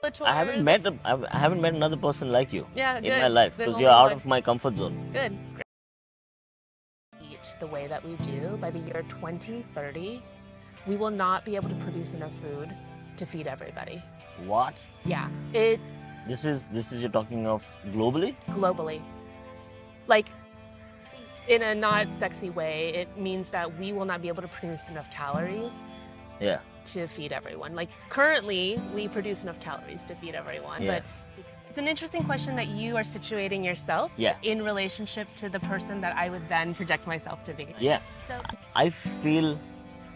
I haven't met another person like you in my life because There's you're only out one. of my comfort zone. Good. Eat the way that we do by the year 2030, we will not be able to produce enough food to feed everybody. What? Yeah, This is you're talking of globally? globally. Like, in a not sexy way, it means that we will not be able to produce enough calories Yeah. to feed everyone. Like, currently, we produce enough calories to feed everyone, Yeah. but it's an interesting question that you are situating yourself in relationship to the person that I would then project myself to be. Yeah. So I feel,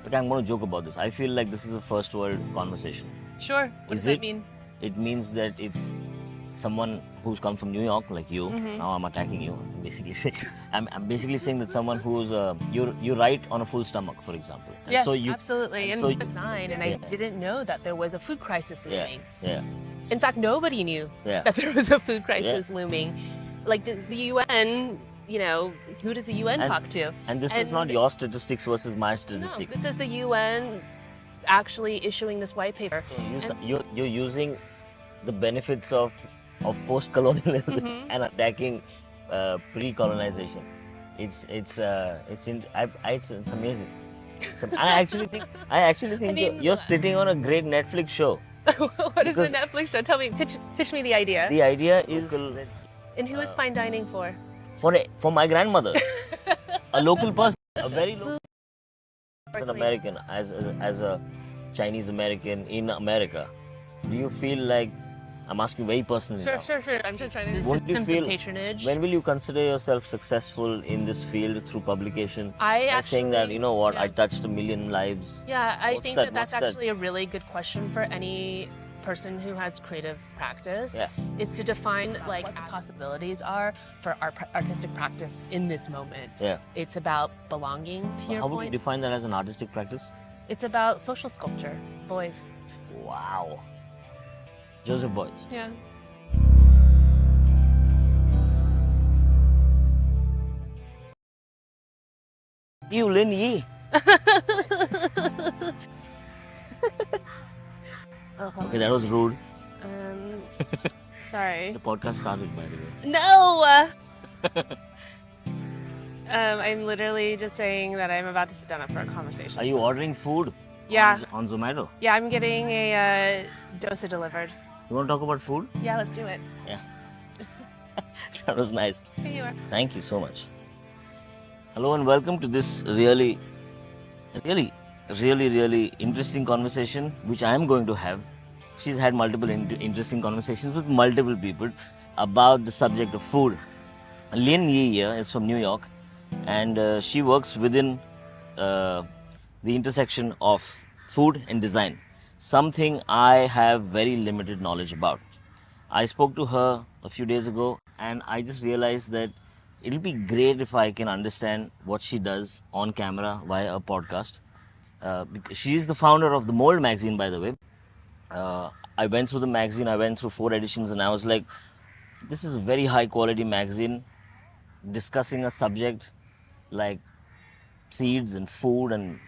but I'm going to joke about this. I feel like this is a first world conversation. sure, what does that mean? It means that it's someone who's come from New York, like you. Now I'm attacking you. I'm basically saying that someone who's you write on a full stomach, for example. And Yes, so you, absolutely. and And so design, and I didn't know that there was a food crisis looming. Yeah. In fact, nobody knew Yeah. that there was a food crisis looming. Like the UN, you know, who does the UN talk to? And this is not your statistics versus my statistics. No, this is the UN actually issuing this white paper. You're using the benefits of post-colonialism and attacking pre-colonization. It's amazing. I actually think you're sitting on a great Netflix show. What is the Netflix show? Tell me, pitch me the idea. The idea is And who is fine dining for? for my grandmother, a local person, a very local. As an American, as a Chinese American in America, do you feel like, I'm asking very personally now. Sure. I'm just trying to Won't you systems feel, of patronage. when will you consider yourself successful in this field through publication? I saying that, you know what, yeah. I touched 1 million lives. Yeah, I think that's What's that? actually a really good question for any person who has creative practice, is to define like what the possibilities are for artistic practice in this moment. Yeah. It's about belonging, to your How point. would you define that as an artistic practice? It's about social sculpture, boys. Wow. Joseph Boys. Yeah. You, LinYee. Okay, that was rude. Sorry. The podcast started, by the way. No! I'm literally just saying that I'm about to sit down for a conversation. Are you ordering food? Yeah. On Zomato? Yeah, I'm getting a dosa delivered. You want to talk about food? Yeah, let's do it. Yeah. That was nice. Here you are. Thank you so much. Hello and welcome to this really interesting conversation which I am going to have. She's had multiple interesting conversations with multiple people about the subject of food. LinYee here is from New York, and she works within the intersection of food and design, something I have very limited knowledge about. I spoke to her a few days ago and I just realized that it'll be great if I can understand what she does on camera via a podcast. She's the founder of the Mold magazine, by the way. I went through the magazine, I went through 4 editions, and I was like, this is a very high quality magazine discussing a subject like seeds and food and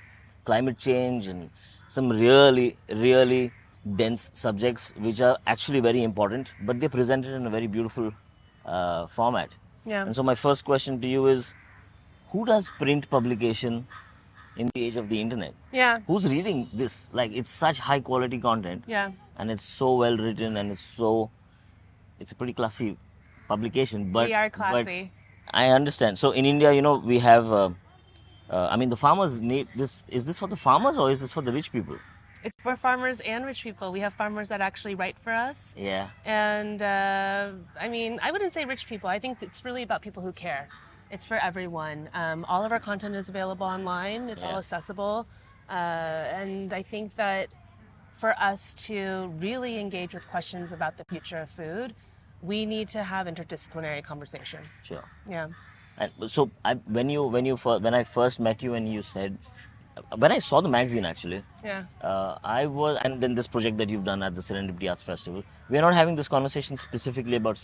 climate change and some really dense subjects which are actually very important, but they're presented in a very beautiful format. Yeah. And so my first question to you is, who does print publication in the age of the internet? Yeah. Who's reading this? Like, it's such high quality content. Yeah. And it's so well written, and it's a pretty classy publication. But We are classy. But I understand. So in India, you know, we have, I mean, the farmers need this. Is this for the farmers or is this for the rich people? It's for farmers and rich people. We have farmers that actually write for us. Yeah. And I mean, I wouldn't say rich people. I think it's really about people who care. It's for everyone. All of our content is available online. It's all accessible. And I think that for us to really engage with questions about the future of food, we need to have interdisciplinary conversation. Sure. Yeah. And so when I first met you and you said, when I saw the magazine actually, and then this project that you've done at the Serendipity Arts Festival, we're not having this conversation specifically about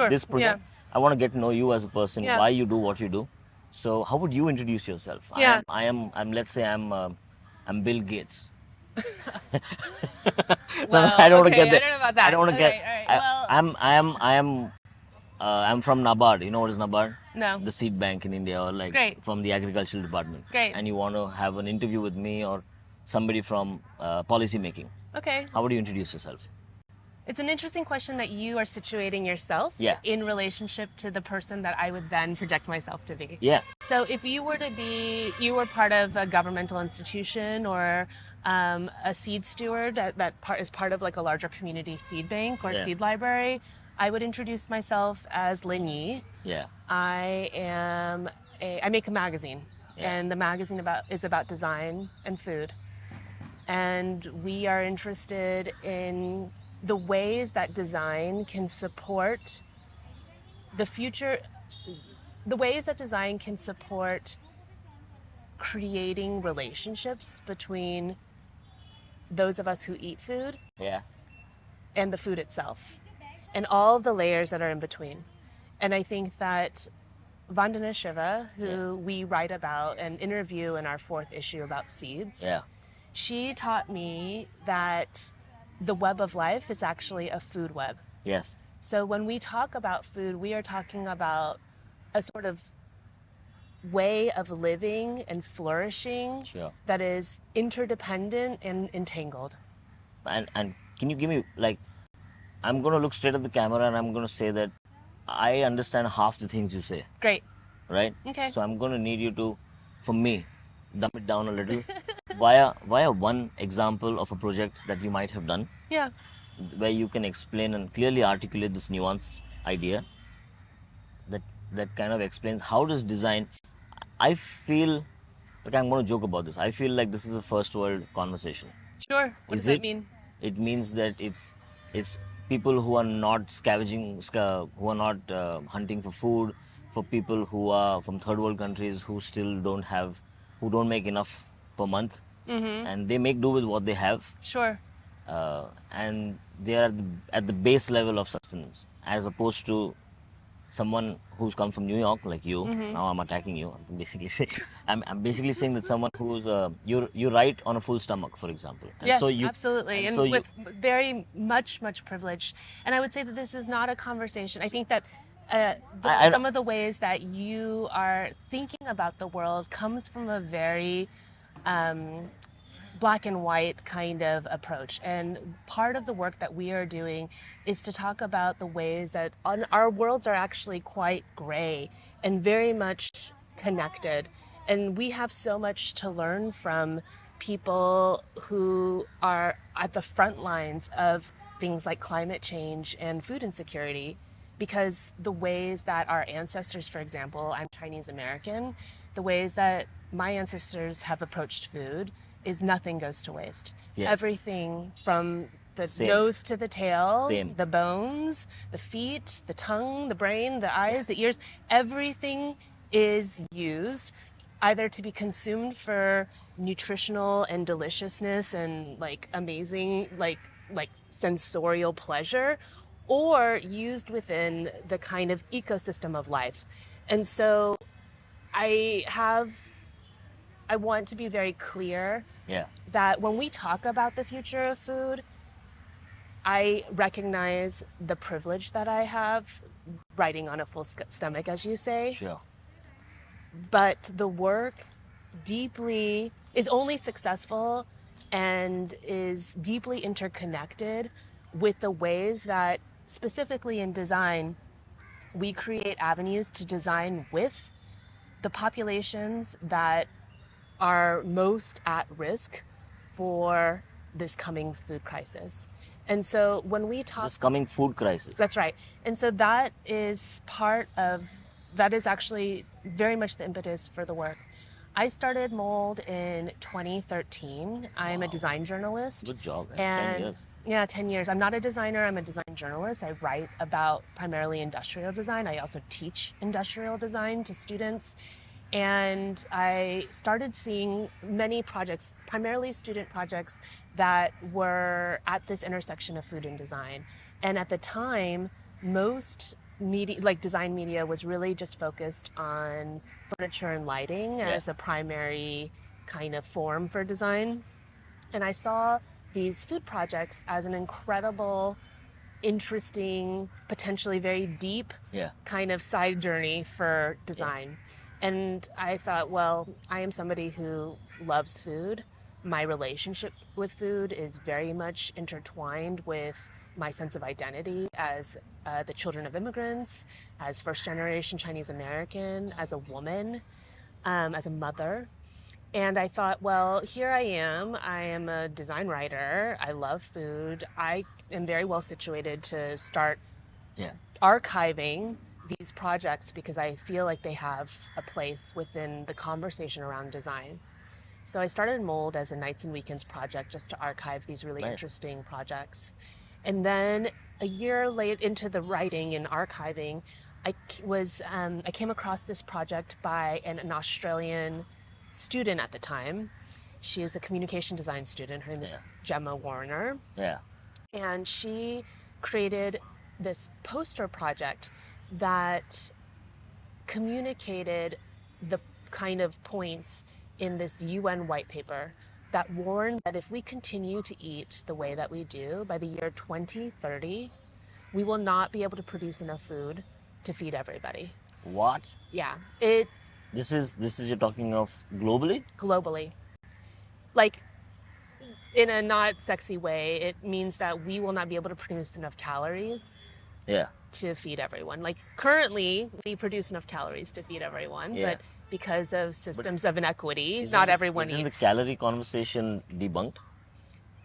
this project. I want to get to know you as a person, why you do what you do. So how would you introduce yourself? Yeah. I'm let's say I'm Bill Gates. Well, I don't want to okay, get there. I don't know about that. I don't want to Okay, get. all right. I'm from NABARD. You know what is NABARD? No. The seed bank in India, or like Great. from the agricultural department. Great. And you want to have an interview with me or somebody from policy making. Okay. How would you introduce yourself? It's an interesting question that you are situating yourself Yeah. in relationship to the person that I would then project myself to be. Yeah. So if you were part of a governmental institution or a seed steward that is part of like a larger community seed bank or Yeah. seed library, I would introduce myself as LinYee. Yeah. I make a magazine, Yeah. and the magazine is about design and food. And we are interested in the ways that design can support the future, the ways that design can support creating relationships between those of us who eat food Yeah. and the food itself, and all of the layers that are in between. And I think that Vandana Shiva, who we write about and interview in our 4th issue about seeds, Yeah. she taught me that the web of life is actually a food web. Yes. So when we talk about food, we are talking about a sort of way of living and flourishing Sure. that is interdependent and entangled. And can you give me, like, I'm going to look straight at the camera and I'm going to say that I understand half the things you say, Great. right? Okay. So I'm going to need you to, for me, dumb it down a little via one example of a project that you might have done, Yeah. where you can explain and clearly articulate this nuanced idea that kind of explains how does design. I feel like, I'm going to joke about this. I feel like this is a first world conversation. Sure. What does that mean? It means that it's people who are not scavenging, who are not hunting for food, for people who are from third world countries who still who don't make enough per month, and they make do with what they have, Sure. and they are at the base level of sustenance, as opposed to someone who's come from New York like you. Now I'm attacking you. I'm basically saying that someone who's you write on a full stomach, for example. And Yes, so you, absolutely. And so with very much privilege. And I would say that this is not a conversation. I think that some of the ways that you are thinking about the world comes from a very black and white kind of approach. And part of the work that we are doing is to talk about the ways that our worlds are actually quite gray and very much connected. And we have so much to learn from people who are at the front lines of things like climate change and food insecurity, because the ways that our ancestors, for example, I'm Chinese American, the ways that my ancestors have approached food is nothing goes to waste. Yes. Everything from the Same. nose to the tail, Same. the bones, the feet, the tongue, the brain, the eyes, the ears, everything is used either to be consumed for nutritional and deliciousness and like amazing like sensorial pleasure, or used within the kind of ecosystem of life. And so I want to be very clear that when we talk about the future of food, I recognize the privilege that I have writing on a full stomach, as you say. Sure. But the work is only successful and is deeply interconnected with the ways that, specifically in design, we create avenues to design with the populations that are most at risk for this coming food crisis. And so when we talk... This coming food crisis. That's right. And so that is actually very much the impetus for the work. I started Mold in 2013. I'm a design journalist. Good job. And 10 years. Yeah, 10 years. I'm not a designer. I'm a design journalist. I write about primarily industrial design. I also teach industrial design to students. And I started seeing many projects, primarily student projects, that were at this intersection of food and design. And at the time, most media, like design media, was really just focused on furniture and lighting as a primary kind of form for design. And I saw these food projects as an incredible, interesting, potentially very deep kind of side journey for design. And I thought, well, I am somebody who loves food. My relationship with food is very much intertwined with my sense of identity as the children of immigrants, as first-generation Chinese American, as a woman, as a mother. And I thought, well, here I am a design writer, I love food, I am very well situated to start archiving these projects because I feel like they have a place within the conversation around design. So I started Mold as a nights and weekends project just to archive these really interesting projects. And then a year late into the writing and archiving, I came across this project by an Australian student at the time. She is a communication design student. Her name is Gemma Warner. Yeah. And she created this poster project that communicated the kind of points in this UN white paper that warned that if we continue to eat the way that we do, by the year 2030, we will not be able to produce enough food to feed everybody. What? Yeah. This is you're talking of globally? Globally. Like, in a not sexy way, it means that we will not be able to produce enough calories to feed everyone. Like, currently, we produce enough calories to feed everyone, but because of systems of inequity, not everyone isn't eats. The calorie conversation debunked?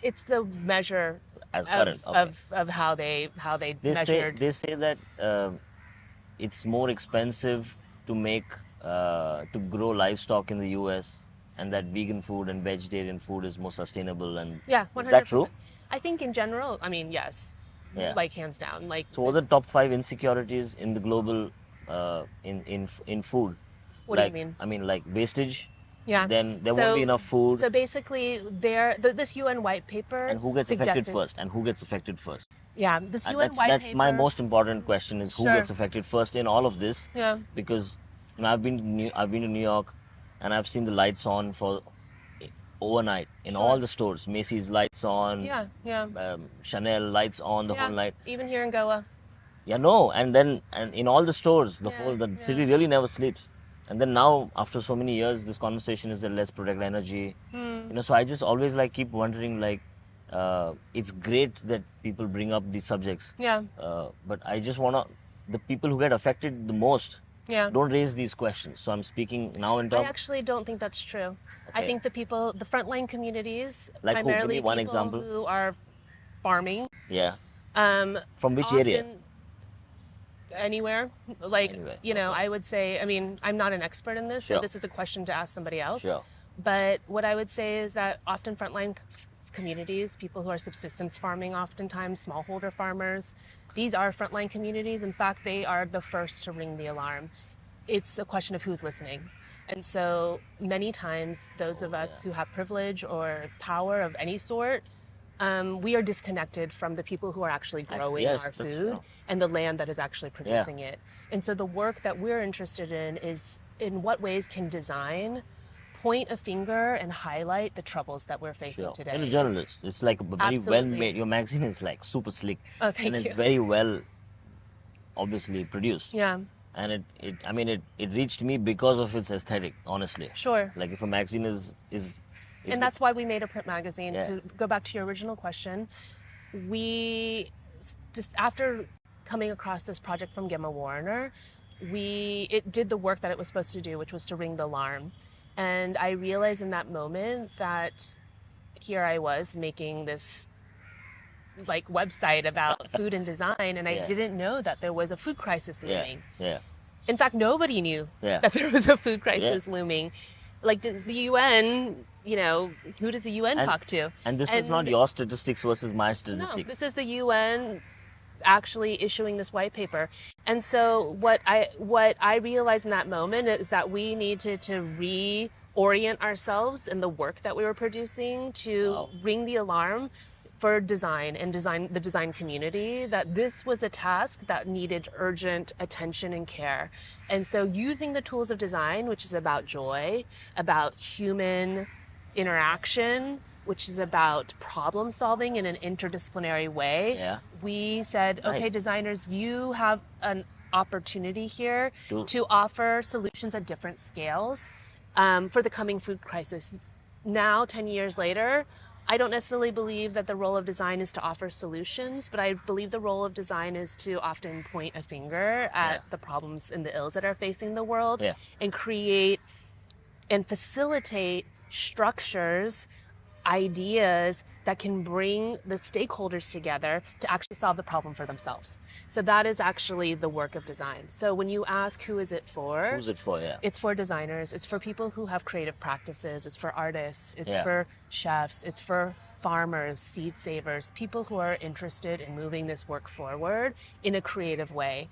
It's the measure As of, current. of how they measured. They say that it's more expensive to make to grow livestock in the US, and that vegan food and vegetarian food is more sustainable. And 100%. Is that true? I think in general, I mean, yes, like hands down. Like, so what are the top 5 insecurities in the global in food? What do you mean? I mean, like wastage. Yeah. Then there won't be enough food. So basically, this UN white paper. And who gets affected first? Yeah, this UN white paper. That's my most important question: is who gets affected first in all of this? Yeah. Because I've been to New York, and I've seen the lights on for overnight in all the stores. Macy's lights on. Chanel lights on the whole night. Even here in Goa. Yeah, no, and in all the stores, the city really never sleeps. And then now, after so many years, this conversation is that let's protect energy. So I just always keep wondering, it's great that people bring up these subjects. Yeah. But I just the people who get affected the most don't raise these questions. So I'm speaking now in terms. I actually don't think that's true. I think the frontline communities, like who? primarily Give me one people example. who are farming. Yeah. From which area? Anywhere. I would say, I mean, I'm not an expert in this, so this is a question to ask somebody else. Sure. But what I would say is that often frontline communities, people who are subsistence farming, oftentimes smallholder farmers, these are frontline communities. In fact, they are the first to ring the alarm. It's a question of who's listening. And so many times, those of us who have privilege or power of any sort, we are disconnected from the people who are actually growing our food and the land that is actually producing it. And so the work that we're interested in is in what ways can design point a finger and highlight the troubles that we're facing today. You're a journalist. It's like very well made. Your magazine is super slick. Oh, thank you. And it's very well, obviously, produced. Yeah. And it reached me because of its aesthetic, honestly. Sure. Like if a magazine and that's why we made a print magazine. To go back to your original question, we just after coming across this project from Gemma Warner, it did the work that it was supposed to do, which was to ring the alarm. And I realized in that moment that here I was making this website about food and design, and I didn't know that there was a food crisis looming. In fact, nobody knew that there was a food crisis looming. Like the UN, who does the UN talk to? And this is not your statistics versus my statistics. No, this is the UN actually issuing this white paper. And so what I realized in that moment is that we needed to reorient ourselves in the work that we were producing to ring the alarm for the design community, that this was a task that needed urgent attention and care. And so using the tools of design, which is about joy, about human interaction, which is about problem solving in an interdisciplinary way, Yeah. we said, okay, Nice. designers, you have an opportunity here to offer solutions at different scales for the coming food crisis. Now, 10 years later, I don't necessarily believe that the role of design is to offer solutions, but I believe the role of design is to often point a finger at the problems and the ills that are facing the world and create and facilitate structures, ideas that can bring the stakeholders together to actually solve the problem for themselves. So that is actually the work of design. So when you ask who is it for? Who's it for? Yeah. It's for designers. It's for people who have creative practices. It's for artists. It's for chefs. It's for farmers, seed savers, people who are interested in moving this work forward in a creative way.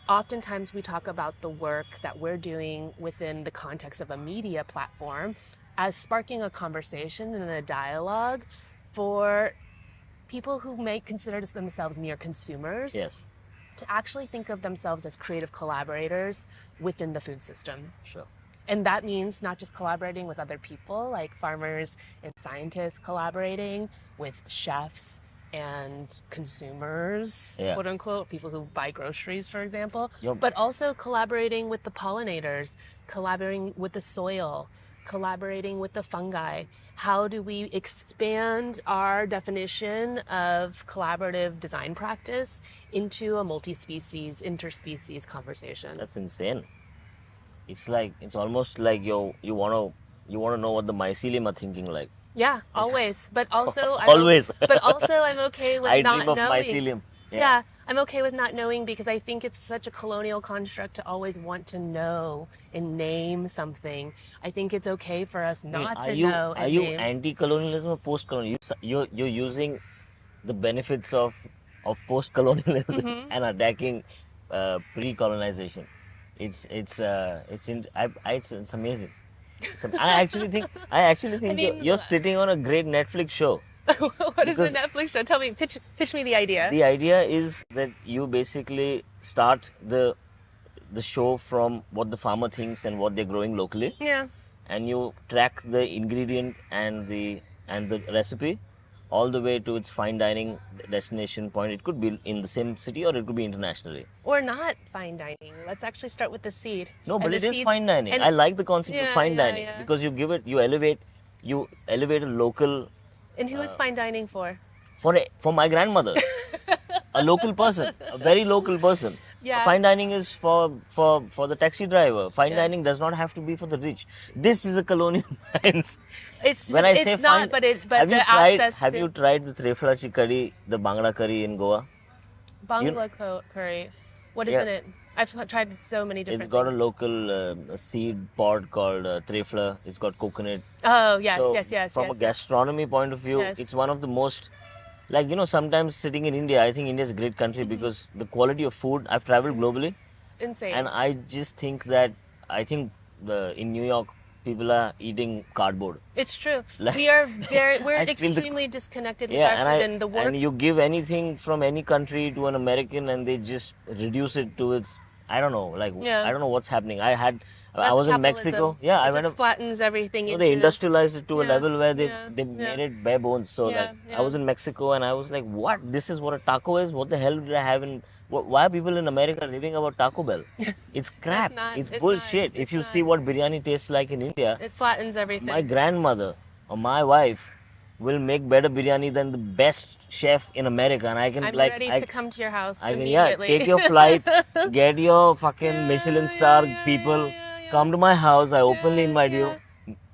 Oftentimes we talk about the work that we're doing within the context of a media platform as sparking a conversation and a dialogue for people who may consider themselves mere consumers to actually think of themselves as creative collaborators within the food system. Sure. And that means not just collaborating with other people, like farmers and scientists collaborating with chefs and consumers, quote unquote, people who buy groceries, for example, but also collaborating with the pollinators, collaborating with the soil, collaborating with the fungi. How do we expand our definition of collaborative design practice into a multi-species, interspecies conversation? That's insane. It's almost like you want to know what the mycelium are thinking like. Yeah, always. But also, I'm okay with I not dream of knowing. mycelium. Yeah, I'm okay with not knowing because I think it's such a colonial construct to always want to know and name something. I think it's okay for us not to know and Are you name. anti-colonialism or post-colonialism? You're using the benefits of post-colonialism and attacking pre-colonization. It's amazing. I actually think you're sitting on a great Netflix show. What is the Netflix show? Tell me, pitch me the idea. The idea is that you basically start the show from what the farmer thinks and what they're growing locally. Yeah. And you track the ingredient and the recipe all the way to its fine dining destination point. It could be in the same city or it could be internationally. Or not fine dining. Let's actually start with the seed. No, but it is fine dining. I like the concept of fine dining because you elevate a local. And who is fine dining for? For my grandmother, a local person, a very local person. Yeah. Fine dining is for the taxi driver. Fine dining does not have to be for the rich. This is a colonial minds. Have you tried the trefla curry, the Bangla curry in Goa? Bangla curry. What is in it? I've tried so many different It's got things. a local seed pod called trefla. It's got coconut. Oh, yes, so yes. From a gastronomy point of view, it's one of the most, sometimes sitting in India, I think India is a great country because the quality of food, I've traveled globally. Insane. And I just think that, in New York, people are eating cardboard. It's true. We're extremely disconnected with our food and the work. And you give anything from any country to an American and they just reduce it to its, I don't know what's happening. I was in Mexico. Yeah, it just flattens everything. They industrialized it to a level where they made it bare bones. So I was in Mexico and I was like, what? This is what a taco is? What the hell did I have in... Why are people in America living about Taco Bell? It's crap. It's bullshit. If you see what biryani tastes like in India... It flattens everything. My grandmother or my wife will make better biryani than the best chef in America, and I'm ready to come to your house immediately. Take your flight, get your fucking Michelin star people, come to my house. I openly invite you.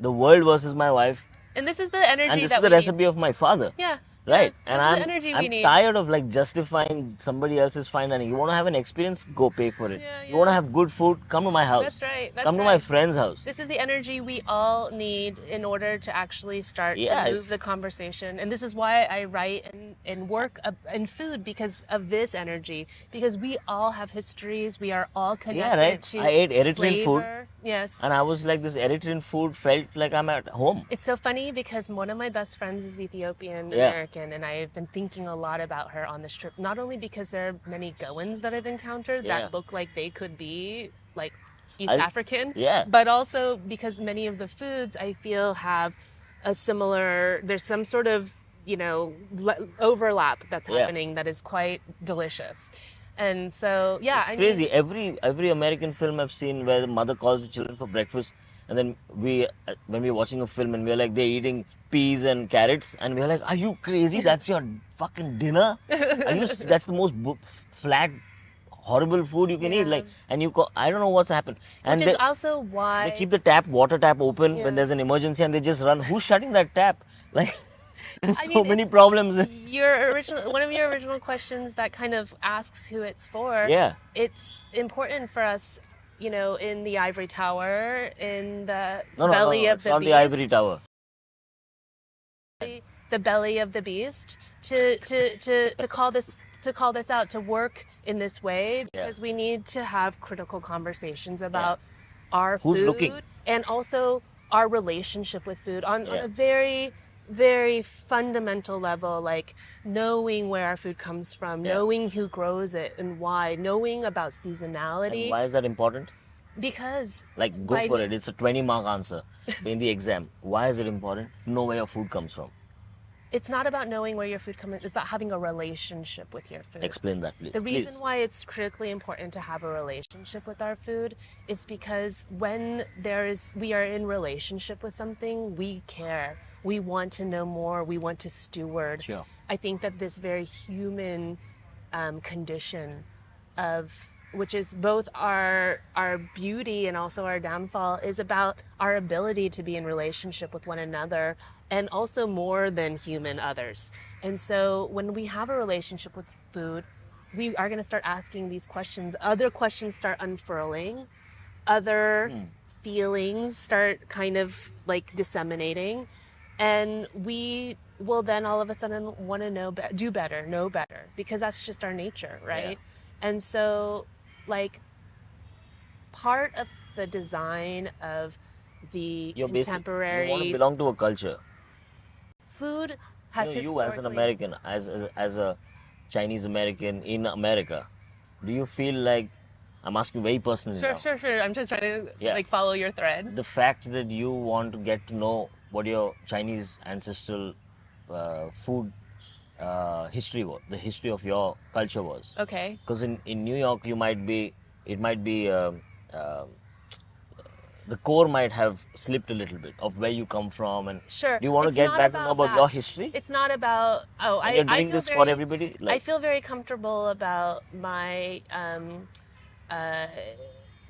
The world versus my wife. And this is the energy and this is the recipe of my father. Yeah. Right. Yeah, And I'm tired of justifying somebody else's fine dining. You want to have an experience? Go pay for it. You want to have good food? Come to my house. That's right. Come to my friend's house. This is the energy we all need in order to actually start to move the conversation. And this is why I write and work in food, because of this energy. Because we all have histories. We are all connected to I ate Eritrean food. Yes. And I was like, this Eritrean food felt like I'm at home. It's so funny because one of my best friends is Ethiopian American. And I've been thinking a lot about her on this trip, not only because there are many Goans that I've encountered that look like they could be East African, but also because many of the foods I feel have a similar, there's some sort of, overlap that's Yeah. happening that is quite delicious. And so, yeah, It's crazy. Every American film I've seen where the mother calls the children for breakfast, and then when we're watching a film and we're like they're eating peas and carrots, and we're like, "Are you crazy? That's your fucking dinner? That's the most flat, horrible food you can eat." Like, and I don't know what's happened. And which is also why they keep the water tap open when there's an emergency, and they just run. Who's shutting that tap? Like, there's so many problems. One of your original questions that kind of asks who it's for. Yeah. It's important for us, in the ivory tower, in the No, belly of it's the not beast. the ivory tower. The belly of the beast to call this out, to work in this way, because we need to have critical conversations about our Who's food looking? and also our relationship with food on a very, very fundamental level, like knowing where our food comes from, knowing who grows it and why, knowing about seasonality. And why is that important? Because go for it. It's a 20-mark answer in the exam. Why is it important to know where your food comes from? it's not about knowing where your food comes from. It's about having a relationship with your food. Explain that, please. The reason why it's critically important to have a relationship with our food is because when we are in relationship with something, we care. We want to know more. We want to steward. Sure. I think that this very human condition which is both our beauty and also our downfall, is about our ability to be in relationship with one another and also more than human others. And so when we have a relationship with food, we are going to start asking these questions. Other questions start unfurling. Other feelings start kind of like disseminating. And we will then all of a sudden want to do better, know better, because that's just our nature, right? Yeah. And so, like, part of the design of the contemporary... You want to belong to a culture. Food has historically... You as an American, as a Chinese American in America, do you feel like... I'm asking very personally now. Sure. I'm just trying to follow your thread. The fact that you want to get to know what your Chinese ancestral food history was, the history of your culture was. Okay. Because in New York, it might be the core might have slipped a little bit of where you come from, and sure. Do you want to get back to know about your history? It's not about you're doing this for everybody. I feel very comfortable about my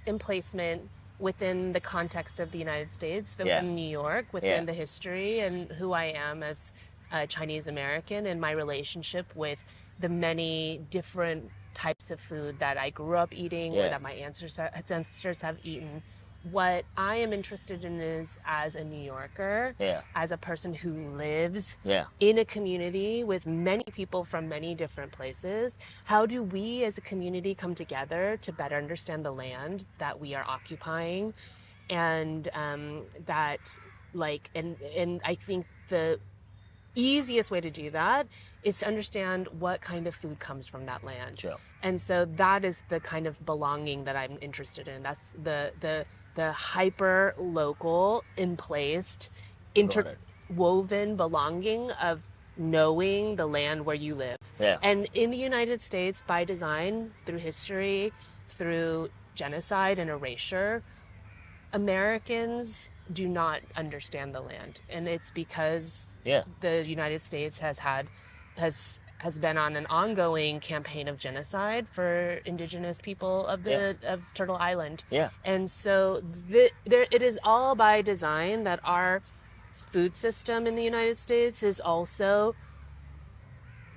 emplacement within the context of the United States, within New York, within the history and who I am as a Chinese American, and my relationship with the many different types of food that I grew up eating or that my ancestors have eaten. What I am interested in is, as a New Yorker, as a person who lives in a community with many people from many different places, how do we as a community come together to better understand the land that we are occupying? And and I think the easiest way to do that is to understand what kind of food comes from that land. Sure. And so that is the kind of belonging that I'm interested in. That's the hyper local, emplaced, interwoven belonging of knowing the land where you live. Yeah. And in the United States, by design, through history, through genocide and erasure, Americans do not understand the land. And it's because the United States has been on an ongoing campaign of genocide for indigenous people of Turtle Island. Yeah. And so it is all by design that our food system in the United States is also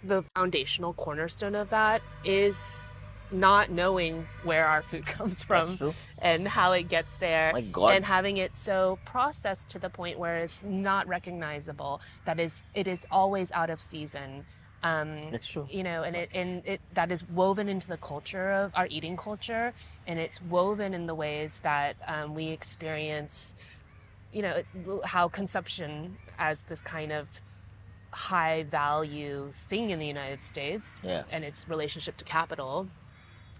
the foundational cornerstone of that is not knowing where our food comes from and how it gets there. My God. And having it so processed to the point where it's not recognizable, that it is always out of season. That's true. And it that is woven into the culture of our eating culture, and it's woven in the ways that we experience, how consumption as this kind of high value thing in the United States and its relationship to capital,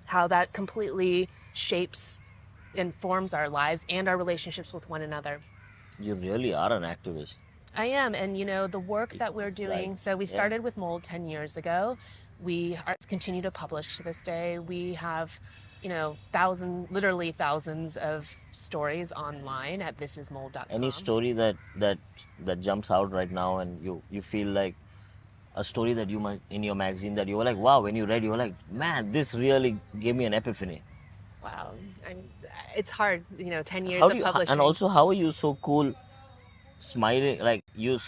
how that completely shapes and forms our lives and our relationships with one another. You really are an activist. I am. And, the work that we're It's doing, like, so we yeah. started with Mold 10 years ago. We continue to publish to this day. We have, literally thousands of stories online at Any thisismold.com. story that jumps out right now, and you feel like a story that you might in your magazine that you were like, wow, when you read, you were like, man, this really gave me an epiphany. Wow. It's hard, 10 years How of do you, and publishing. also, how are you so cool, smiling, like you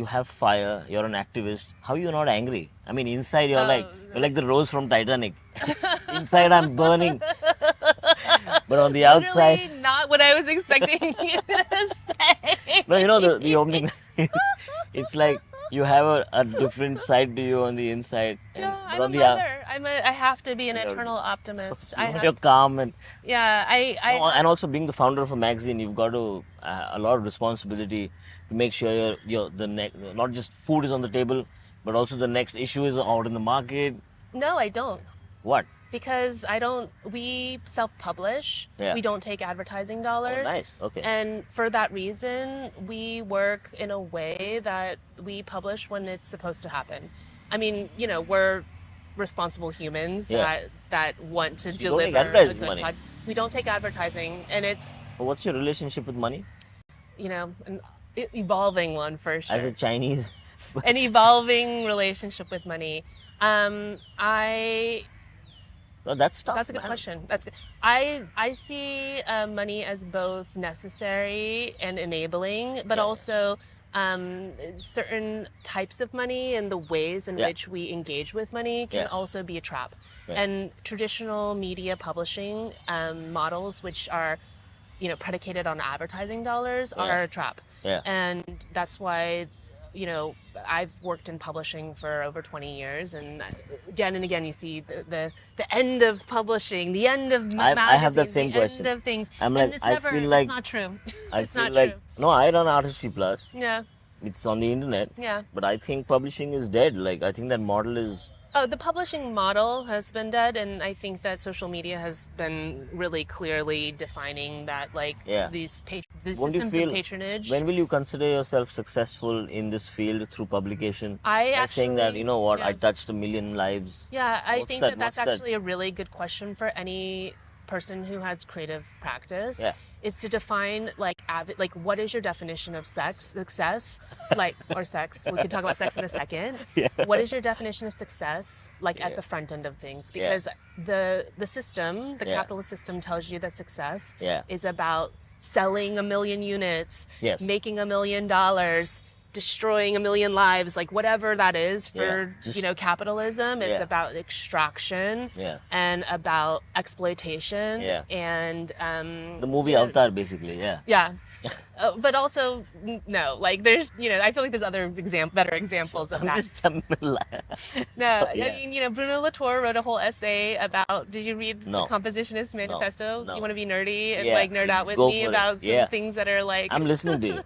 have fire, you're an activist, how are you not angry? I mean, inside you're like the Rose from Titanic. Inside I'm burning, but on the outside, Literally not what I was expecting you to say. no, the opening it's like you have a different side to you on the inside, Yeah, but I'm a on the mother. I have to be an you're, eternal optimist. you're calm, and Yeah, no, and also being the founder of a magazine, you've got to a lot of responsibility to make sure you're the next, not just food is on the table, but also the next issue is out in the market. No, I don't. What? Because we self-publish. Yeah. We don't take advertising Oh, dollars. nice. Okay. And for that reason, we work in a way that we publish when it's supposed to happen. I mean, we're responsible humans Yeah. that want to So you don't deliver take advertising a good money? We don't take advertising, and it's, But what's your relationship with money an evolving one for sure. as a Chinese? An evolving relationship with money. I No, that's tough. That's a good man. question. That's good. I see money as both necessary and enabling, but Yeah. also certain types of money and the ways in Yeah. which we engage with money can Yeah. also be a trap. Yeah. And traditional media publishing models, which are predicated on advertising dollars, Yeah. are a trap. Yeah. And that's why I've worked in publishing for over 20 years, and again you see the end of publishing, the end of magazines, I have that same the question. end of things. I'm And like, it's I never, feel that's like not true. I It's feel not like true. no, I run Artistry Plus. Yeah. It's on the internet, Yeah. but I think publishing is dead. Like, I think that model is. Oh, the publishing model has been dead, and I think that social media has been really clearly defining that, like, Yeah. these Won't you systems feel- of patronage. When will you consider yourself successful in this field through publication? I By saying that, actually- you know what, yeah. I touched 1 million lives. Yeah, I What's think that? that's What's that? actually a really good question for any person who has creative practice. Yeah. Is to define like what is your definition of success, or sex. We could talk about sex in a second. Yeah. What is your definition of success, at Yeah. the front end of things? Yeah. Because the system, the Yeah. capitalist system, tells you that success Yeah. is about selling 1 million units, Yes. making $1 million, destroying 1 million lives, like whatever that is for Yeah. capitalism. It's Yeah. about extraction Yeah. and about exploitation. Yeah. And The movie Avatar, basically, yeah. yeah. But also no, like there's I feel like there's other better examples of I'm that. just No, yeah. I mean, Bruno Latour wrote a whole essay about. Did you read No. the Compositionist Manifesto? No. You want to be nerdy and Yeah. like nerd out with Go me for it. about some Yeah. things that are like. I'm listening to you.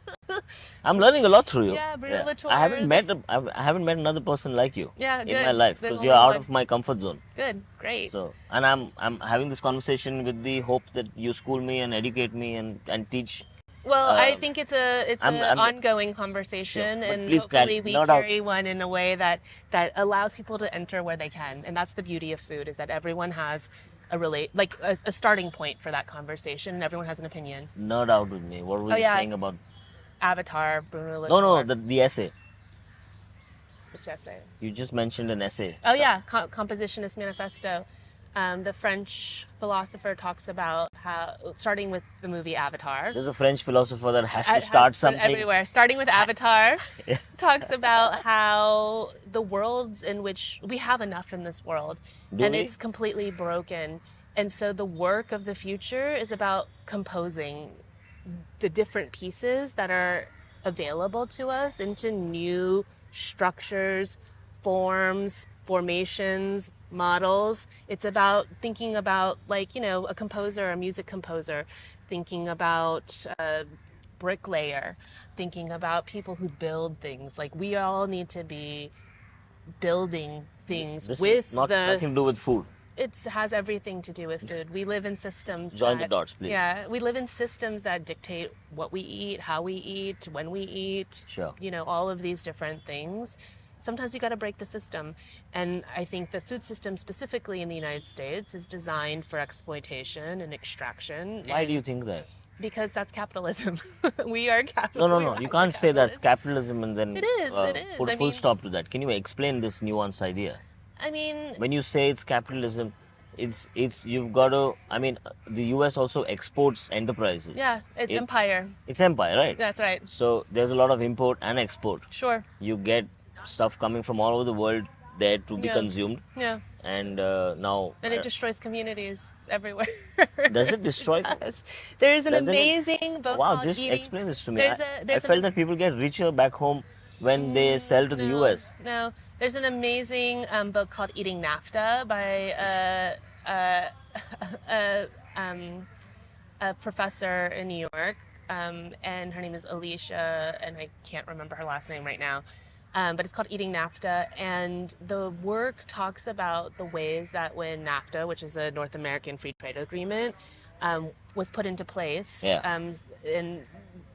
I'm learning a lot through you. Yeah, Bruno Latour, I haven't met another person like you Yeah, in good. my life, There's because only you're out one. of my comfort zone. Good, great. So, and I'm having this conversation with the hope that you school me and educate me and teach. Well, I Um, think it's I'm- an I'm- ongoing conversation, Sure, but and please hopefully we no doubt. carry one in a way that allows people to enter where they can, and that's the beauty of food, is that everyone has a starting point for that conversation, and everyone has an opinion. Nerd out with me. What were Oh, you yeah. saying about? Avatar, Bruno Latour. No, the essay. Which essay? You just mentioned an essay. Oh So- yeah, Compositionist Manifesto. The French philosopher talks about how, starting with the movie Avatar. There's a French philosopher that has It to start has something. everywhere. Starting with Avatar, Yeah. talks about how the world in which we have enough in this world, Do and we? it's completely broken. And so the work of the future is about composing the different pieces that are available to us into new structures, forms, formations, models. It's about thinking about, a composer, a music composer, thinking about a bricklayer, thinking about people who build things. Like, we all need to be building things This with is nothing to do with food. it has everything to do with food. We live in systems Join the that, dots, please. yeah, we live in systems that dictate what we eat, how we eat, when we eat, Sure. all of these different things. Sometimes you got to break the system. And I think the food system specifically in the United States is designed for exploitation and extraction. Why do you think that? Because that's capitalism. We are No, capitalism. you can't say that's capitalism and then It is. put a I full mean, stop to that. Can you explain this nuanced idea? I mean, When you say it's capitalism, it's you've got to. I mean, the U.S. also exports enterprises. yeah, it's empire. It's empire, right? That's right. So there's a lot of import and export. Sure. You get stuff coming from all over the world there to be Yeah. consumed, Yeah. and now And it destroys communities everywhere. does it destroy? Yes. There's an Doesn't it? amazing book Wow, called just Eating. explain this to me. There's I felt that people get richer back home when they sell to the U.S. No, there's an amazing book called Eating NAFTA by a professor in New York, and her name is Alicia, and I can't remember her last name right now. But it's called Eating NAFTA, and the work talks about the ways that when NAFTA, which is a North American free trade agreement, was put into place, Yeah. and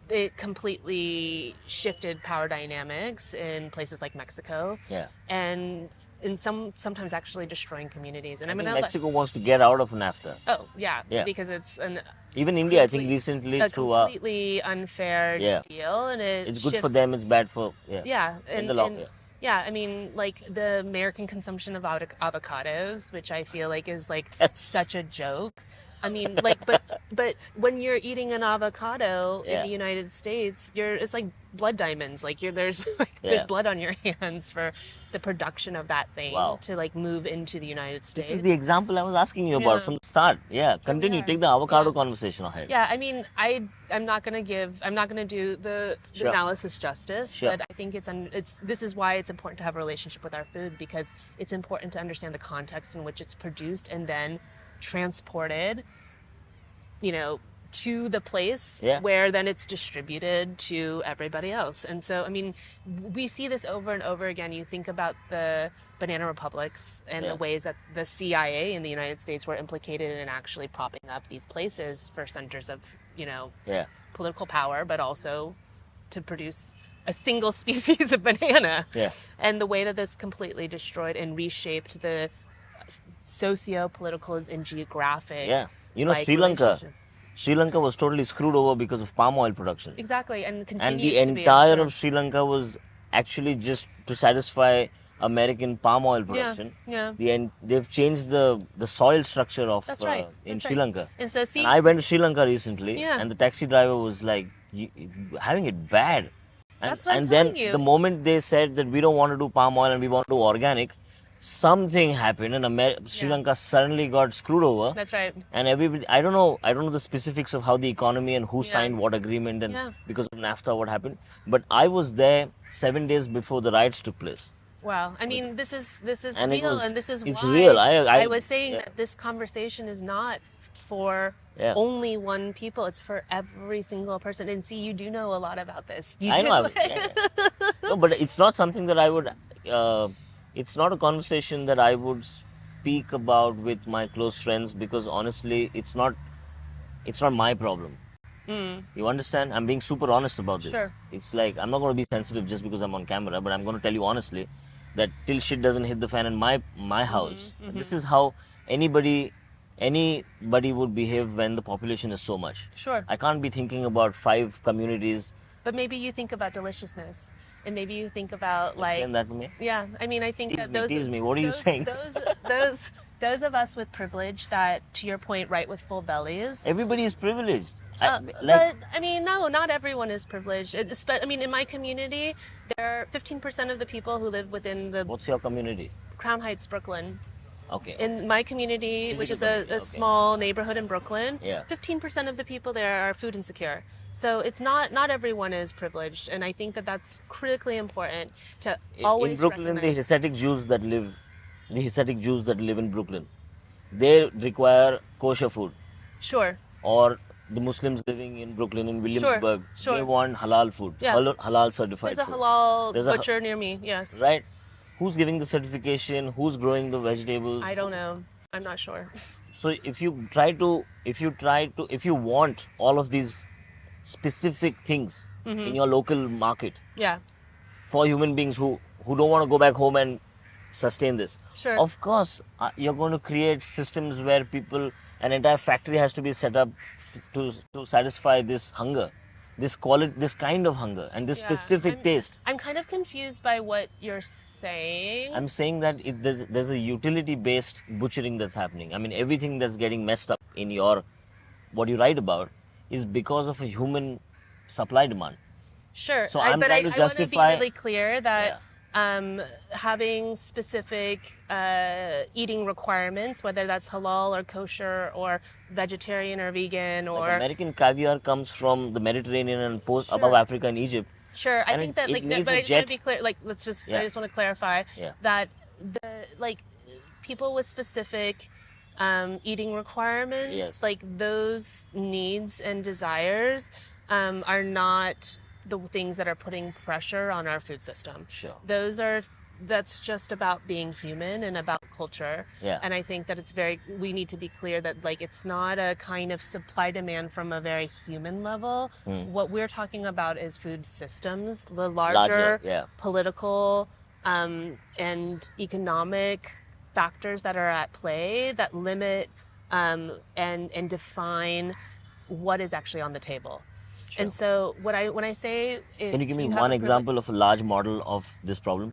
it completely shifted power dynamics in places like Mexico, Yeah. and sometimes actually destroying communities. And I I'm think gonna Mexico wants to get out of NAFTA. oh yeah, Yeah. because it's Even India, I think complete- recently a through completely unfair Yeah. deal, and it's good for shifts- them, it's bad for Yeah, in the long. yeah, I mean, like the American consumption of avocados, which I feel like is like That's- such a joke. I mean, like, but when you're eating an avocado in Yeah. the United States, it's like blood diamonds. Like there's Yeah. there's blood on your hands for the production of that thing Wow. to like move into the United States. This is the example I was asking you about Yeah. from the start. Yeah, continue. are. Take the avocado Yeah. conversation ahead. Yeah, I mean, I'm not gonna do the Sure. analysis justice, Sure. but I think this is why it's important to have a relationship with our food, because it's important to understand the context in which it's produced and then transported, to the place Yeah. where then it's distributed to everybody else. And so, I mean, we see this over and over again. You think about the banana republics and Yeah. the ways that the CIA in the United States were implicated in actually propping up these places for centers of, Yeah. political power, but also to produce a single species of banana. Yeah. And the way that this completely destroyed and reshaped the socio-political and geographic. Yeah. You know, like, Sri Lanka. relationship. Sri Lanka was totally screwed over because of palm oil production. Exactly, and And continues the to be, I'm entire sure. of Sri Lanka was actually just to satisfy American palm oil production. Yeah. They've changed the soil structure of That's right. in That's Sri right. Lanka. And so see, And I went to Sri Lanka recently, Yeah. and the taxi driver was like having it bad. And, That's what I'm and then telling you. the moment they said that we don't want to do palm oil and we want to do organic, something happened, and Sri Yeah. Lanka suddenly got screwed over. that's right. And everybody, I don't know the specifics of how the economy and who Yeah. signed what agreement and Yeah. because of NAFTA what happened. But I was there 7 days before the riots took place. Wow. I mean, this is And it real, was- and this is it's why real. I was saying yeah. that this conversation is not for Yeah. only one people. It's for every single person. And see, you do know a lot about this. You I know. just- No, but it's not something that I would. It's not a conversation that I would speak about with my close friends because honestly, it's not my problem. You understand? I'm being super honest about this. Sure. It's like I'm not going to be sensitive just because I'm on camera, but I'm going to tell you honestly that till shit doesn't hit the fan in my house, this is how anybody would behave when the population is so much. Sure. I can't be thinking about 5 communities. But maybe you think about deliciousness, and maybe you think about like, Explain that to me. yeah. I mean, I think that those Tease me. What are you saying? Those of us with privilege that, to your point, right, with full bellies. Everybody is privileged. But I mean, no, not everyone is privileged. I mean, in my community, there are 15% of the people who live within the What's your community? Crown Heights, Brooklyn. Okay. In my community, which is Physical community, a okay. small neighborhood in Brooklyn, Yeah. 15% of the people there are food insecure. So it's not everyone is privileged, and I think that that's critically important to always in Brooklyn, the recognize. Hasidic Jews that live in Brooklyn, they require kosher food. Sure. Or the Muslims living in Brooklyn, in Williamsburg, sure. they want halal food, Yeah. halal certified There's a food. halal There's a- butcher near me. Yes. Right? Who's giving the certification? Who's growing the vegetables? I don't know. I'm not sure. So if you want all of these specific things in your local market Yeah, for human beings who don't want to go back home and sustain this, sure. of course you're going to create systems where an entire factory has to be set up to satisfy this hunger, this kind of hunger and this Yeah, specific taste. I'm kind of confused by what you're saying. I'm saying that there's a utility-based butchering that's happening. I mean, everything that's getting messed up in what you write about is because of a human supply demand. Sure. So I'm but trying to I want to be justify- really clear that having specific eating requirements, whether that's halal or kosher or vegetarian or vegan or Like American caviar comes from the Mediterranean and Sure. above Africa and Egypt. Sure, I And think that it like, needs but a I just want jet. to be clear. Like, I just want to clarify Yeah. that people with specific eating requirements, Yes. like those needs and desires, are not the things that are putting pressure on our food system. Sure. That's just about being human and about culture. Yeah. And I think that we need to be clear that like it's not a kind of supply demand from a very human level. What we're talking about is food systems, the larger yeah. political and economic factors that are at play that limit and define what is actually on the table. Sure. And so when I say, if Can you give me have one a example of a large model of this problem?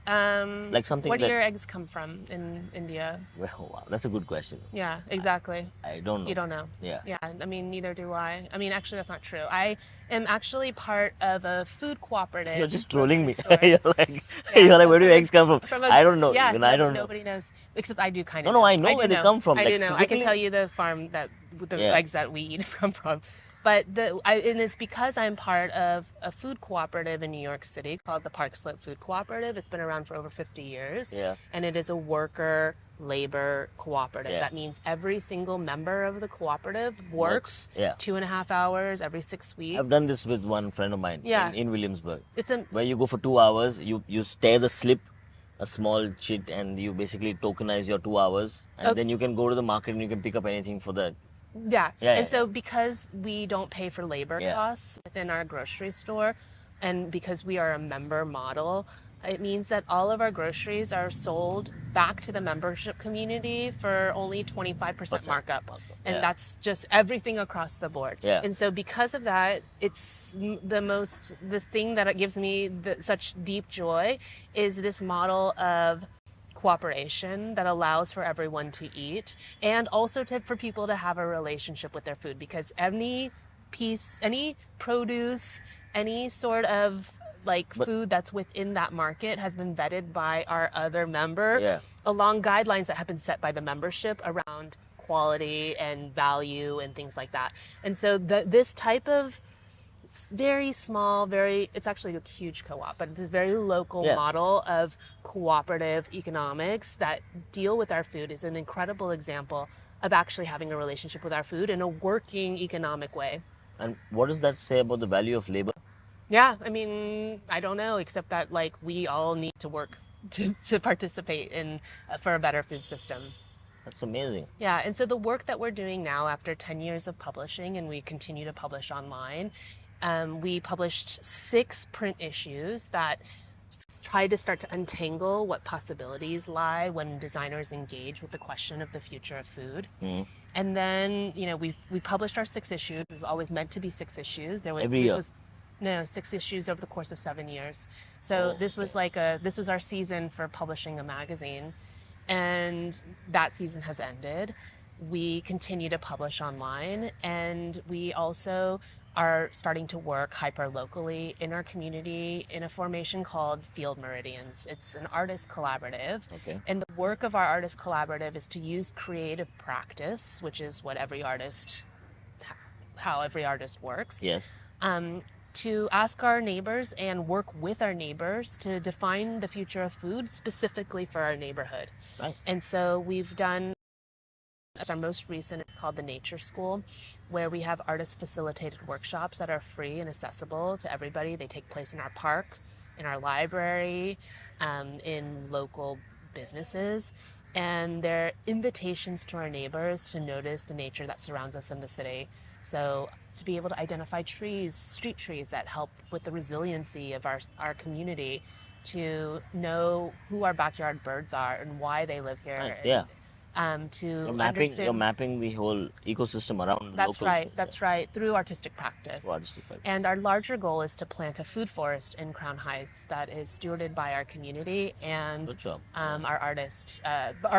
Like something where do that- your eggs come from in India? Well, wow, that's a good question. Yeah, exactly. I don't know. You don't know. Yeah. Yeah, I mean, neither do I. I mean, actually, that's not true. I am actually part of a food cooperative. You're just trolling me. grocery store. You're like, Yeah, where do your eggs come from? I don't know. Yeah, Even I don't know. Nobody knows, except I do kind of. No, know. I know do where they come from, I like do know. I can physically. tell you the farm that the Yeah. eggs that we eat come from. But and it's because I'm part of a food cooperative in New York City called the Park Slope Food Cooperative. It's been around for over 50 years. Yeah. And it is a worker labor cooperative. Yeah. That means every single member of the cooperative works Yeah. 2.5 hours every 6 weeks. I've done this with one friend of mine Yeah. in Williamsburg. It's a Where you go for 2 hours, you stare the slip, a small chit, and you basically tokenize your 2 hours, and Okay. then you can go to the market and you can pick up anything for that. Yeah. Yeah, And yeah, so because we don't pay for labor Yeah. costs within our grocery store, and because we are a member model, it means that all of our groceries are sold back to the membership community for only 25% markup. And Yeah. that's just everything across the board. Yeah. And so because of that, it's this thing that gives me such deep joy is this model of cooperation that allows for everyone to eat and also for people to have a relationship with their food, because any produce, any sort of food that's within that market has been vetted by our other member Yeah. along guidelines that have been set by the membership around quality and value and things like that. And so this type of very small, it's actually a huge co-op, but it's this very local Yeah. model of cooperative economics that deal with our food is an incredible example of actually having a relationship with our food in a working economic way. And what does that say about the value of labor? Yeah, I mean, I don't know, except that we all need to work to participate in for a better food system. That's amazing. Yeah, and so the work that we're doing now after 10 years of publishing, and we continue to publish online, we published 6 print issues that tried to start to untangle what possibilities lie when designers engage with the question of the future of food. And then, we published our 6 issues. It was always meant to be 6 issues. Every year? No, 6 issues over the course of 7 years. So this was this was our season for publishing a magazine. And that season has ended. We continue to publish online, and we also are starting to work hyper-locally in our community in a formation called Field Meridians. It's an artist collaborative. Okay. And the work of our artist collaborative is to use creative practice, which is what how every artist works. Yes. To ask our neighbors and work with our neighbors to define the future of food specifically for our neighborhood. Nice. And so we've done, as our most recent, it's called the Nature School, where we have artist-facilitated workshops that are free and accessible to everybody. They take place in our park, in our library, in local businesses. and they're invitations to our neighbors to notice the nature that surrounds us in the city. So to be able to identify trees, street trees that help with the resiliency of our community, to know who our backyard birds are and why they live here. Nice, and, yeah. to You're understand. mapping the whole ecosystem around That's local right. space, That's right. Through artistic practice. through artistic practice. And our larger goal is to plant a food forest in Crown Heights that is stewarded by our community and Good job. our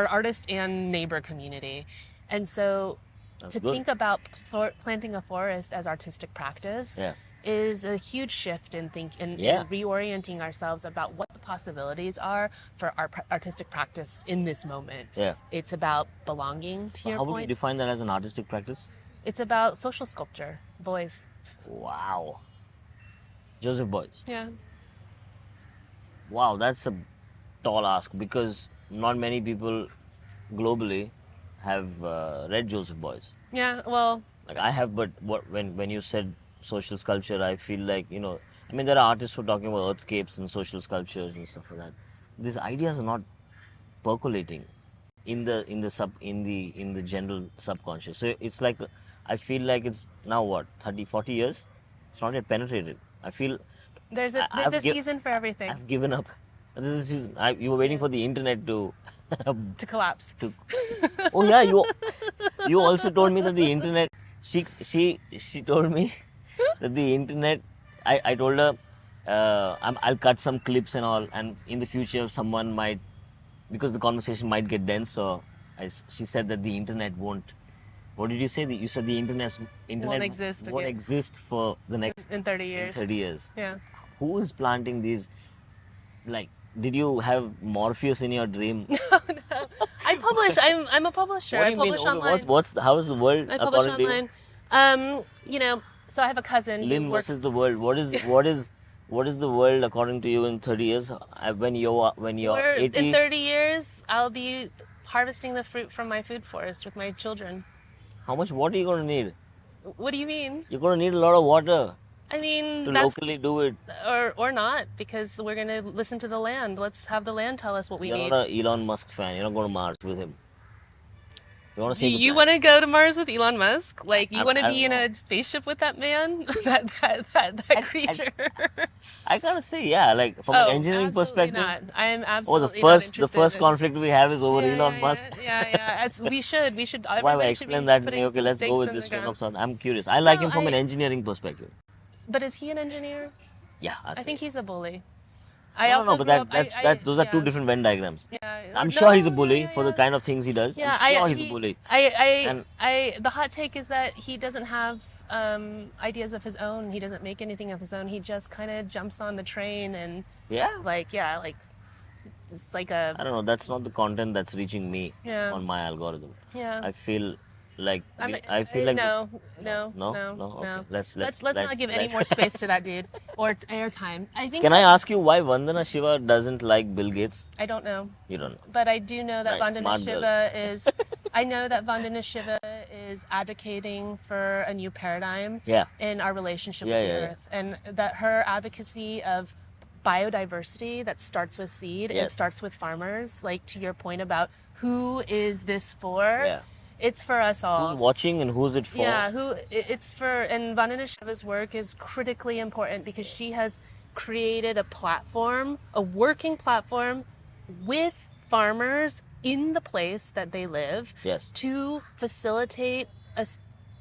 artist and neighbor community. And so That's to good. think about planting a forest as artistic practice Yeah. is a huge shift in Yeah. in reorienting ourselves about what the possibilities are for our artistic practice in this moment. Yeah. It's about belonging, to your How would you point. define that as an artistic practice? It's about social sculpture, voice. Wow. Joseph Beuys. Yeah. Wow, that's a tall ask because not many people globally have read Joseph Beuys. Yeah, well, Like I have, but when you said social sculpture, I feel like I mean, there are artists who are talking about earthscapes and social sculptures and stuff like that. These ideas are not percolating in the general subconscious. So it's like I feel like it's now what 30, 40 years. It's not yet penetrated. I feel there's I've a gi- season for everything I've given up. This is a season. You were waiting for the internet to. to collapse. Oh yeah, you also told me that the internet. She told me that the internet. I told her I'll cut some clips and all, and in the future someone might, because the conversation might get dense. So she said that the internet won't. What did you say? You said the internet Won't exist won't again. exist for the next In 30 years. 30 years. Yeah. Who is planting these? Like, did you have Morpheus in your dream? No. I publish. I'm a publisher. What do I you mean? publish online. How is the world I publish according to you? online. So I have a cousin Lynn who works. versus the world. What is the world according to you in 30 years? When you're Where 80? in 30 years, I'll be harvesting the fruit from my food forest with my children. How much water are you going to need? What do you mean? You're going to need a lot of water I mean, to that's locally do it. or not, because we're gonna listen to the land. Let's have the land tell us what we You're need. not an Elon Musk fan. You're not going to Mars with him. You want to Do see the you planet. want to go to Mars with Elon Musk? Like, you I- want to I be in don't a spaceship with that man? that creature? I gotta say, yeah, like from an engineering absolutely perspective. not. I am Oh, absolutely the first conflict we have is over Elon Musk. Yeah. As we should. Why? Everybody should be Explain that to putting me. Okay, some let's go stakes with in this the train ground. of thought. I'm curious. I like No, him from an I- engineering perspective. But is he an engineer? Yeah, I think he's a bully. No, but those are two different Venn diagrams. Yeah, I'm sure he's a bully yeah, for the kind of things he does. Yeah, I'm sure he's a bully. And- the hot take is that he doesn't have ideas of his own. He doesn't make anything of his own. He just kind of jumps on the train and Yeah. it's like a I don't know. That's not the content that's reaching me Yeah. on my algorithm. yeah. I feel like I feel like no. Okay. Let's not give any more space to that dude or airtime. I think. Can I ask you why Vandana Shiva doesn't like Bill Gates? I don't know, You don't know. but I do know that Nice, Vandana smart girl. Shiva is. I know that Vandana Shiva is advocating for a new paradigm Yeah. in our relationship Yeah, with the yeah, yeah. earth, and that her advocacy of biodiversity that starts with seed, it Yes. starts with farmers. Like, to your point about who is this for? Yeah. It's for us all. Who's watching and who's it for? Yeah, it's for, and Vandana Shiva's work is critically important because she has created a platform, a working platform with farmers in the place that they live Yes. to facilitate a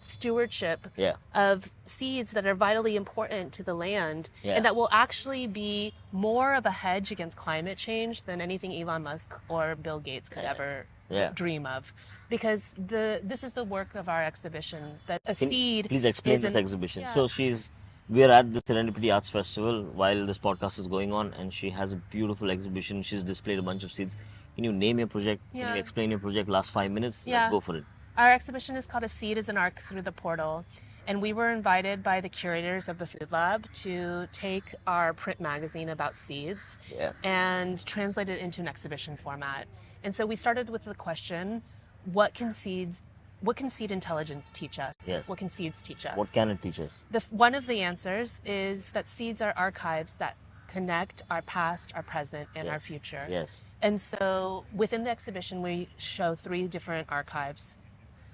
stewardship Yeah. of seeds that are vitally important to the land Yeah. and that will actually be more of a hedge against climate change than anything Elon Musk or Bill Gates could ever Yeah. dream of. Because this is the work of our exhibition, that a Can seed Please explain is this an- exhibition. yeah. So we're at the Serendipity Arts Festival while this podcast is going on, and she has a beautiful exhibition. She's displayed a bunch of seeds. Can you name your project? Can Yeah. you explain your project? Last 5 minutes. Yeah. Let's go for it. Our exhibition is called A Seed is an Arc Through the Portal. And we were invited by the curators of the Food Lab to take our print magazine about seeds Yeah. and translate it into an exhibition format. And so we started with the question, what can seed intelligence teach us? Yes. What can seeds teach us? What can it teach us? One of the answers is that seeds are archives that connect our past, our present, and our Yes. future. Yes. And so within the exhibition, we show 3 different archives.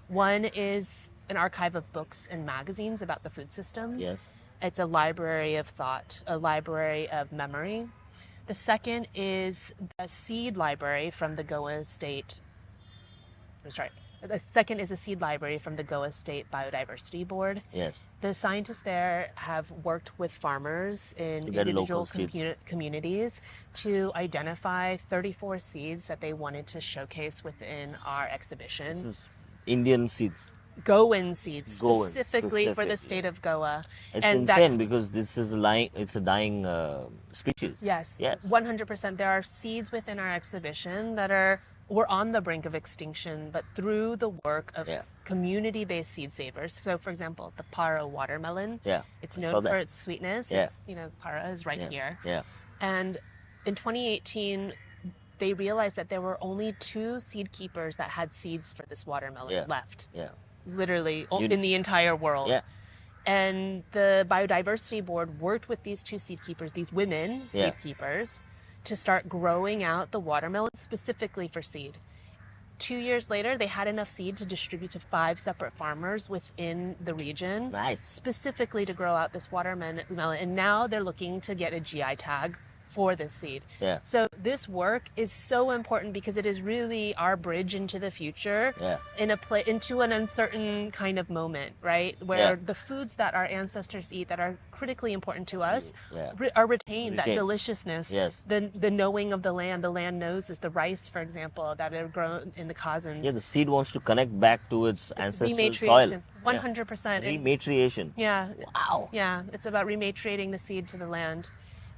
One is an archive of books and magazines about the food system. Yes. It's a library of thought, a library of memory. The second is a seed library from the Goa State. The second is a seed library from the Goa State Biodiversity Board. Yes. The scientists there have worked with farmers in get individual local seeds. communities to identify 34 seeds that they wanted to showcase within our exhibition. This is Indian seeds. Goan seeds, Goan, specifically for the specifically. state of Goa. It's And that- insane because this is it's a dying species. Yes, Yes. 100%. There are seeds within our exhibition that were on the brink of extinction, but through the work of Yeah. community-based seed savers. So, for example, the Para watermelon. Yeah. It's I saw known that. for its sweetness. Yeah. It's, Para is right Yeah. here. Yeah. And in 2018, they realized that there were only 2 seed keepers that had seeds for this watermelon Yeah. left, Yeah. literally You- in the entire world. Yeah. And the Biodiversity Board worked with these 2 seed keepers, these women seed Yeah. keepers, to start growing out the watermelon specifically for seed. 2 years later, they had enough seed to distribute to 5 separate farmers within the region, Nice. specifically to grow out this watermelon. And now they're looking to get a GI tag for this seed. Yeah. So this work is so important because it is really our bridge into the future, Yeah. into an uncertain kind of moment, right? Where Yeah. the foods that our ancestors eat that are critically important to us Yeah. are retained. That Retained. deliciousness, Yes. the knowing of the land knows is the rice, for example, that are grown in the Kazans. Yeah, the seed wants to connect back to its It's ancestral rematriation, soil. 100%. Rematriation. Yeah. Wow. Yeah, it's about rematriating the seed to the land.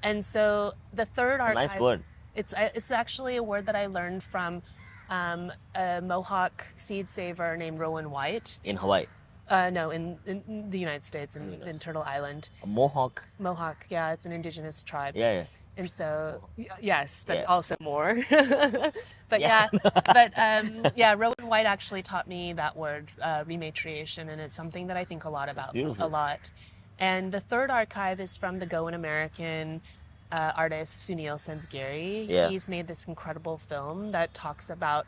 And so the third It's a archive, nice word. It's actually a word that I learned from a Mohawk seed saver named Rowan White. In Hawaii. No, in the United States, in Turtle Island. A Mohawk. Mohawk, yeah, it's an indigenous tribe. Yeah, yeah. And so, yes, but Yeah. also more. But Yeah. Rowan White actually taught me that word, rematriation, and it's something that I think a lot about, beautiful. a lot. And the third archive is from the Goan American artist Sunil Sensgiri. Yeah. He's made this incredible film that talks about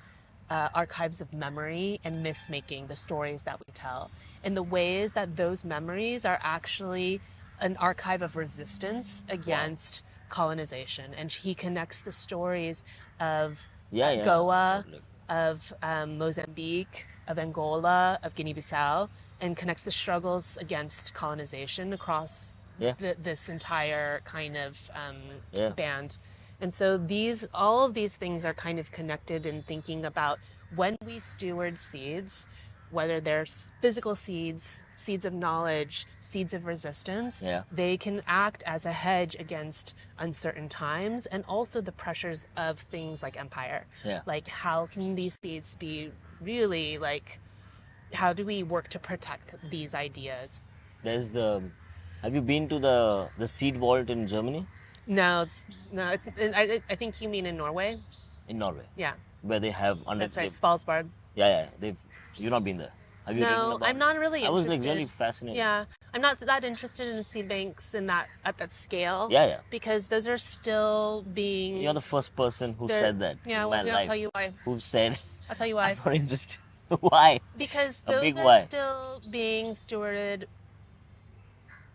archives of memory and myth making, the stories that we tell, and the ways that those memories are actually an archive of resistance against colonization. And he connects the stories of Yeah, yeah. Goa, Absolutely. of Mozambique, of Angola, of Guinea-Bissau, and connects the struggles against colonization across Yeah. this entire kind of Yeah. band. And so all of these things are kind of connected in thinking about when we steward seeds, whether they're physical seeds, seeds of knowledge, seeds of resistance, Yeah. they can act as a hedge against uncertain times and also the pressures of things like empire. Yeah. Like, how can these seeds be really how do we work to protect these ideas? There's have you been to the seed vault in Germany? No, I think you mean in Norway. In Norway. Yeah, Where they have that's right, they've- Svalbard. Yeah, yeah. You've not been there. Have you read No, about I'm it? not really I was interested. really fascinated. Yeah, I'm not that interested in seed banks at that scale. Yeah, yeah. Because those are still being. You're the first person who they're- said that Yeah, in well, my I'll life. tell you why. Who said I'll tell you why. I'm not interested. Why? Because A those big are why. still being stewarded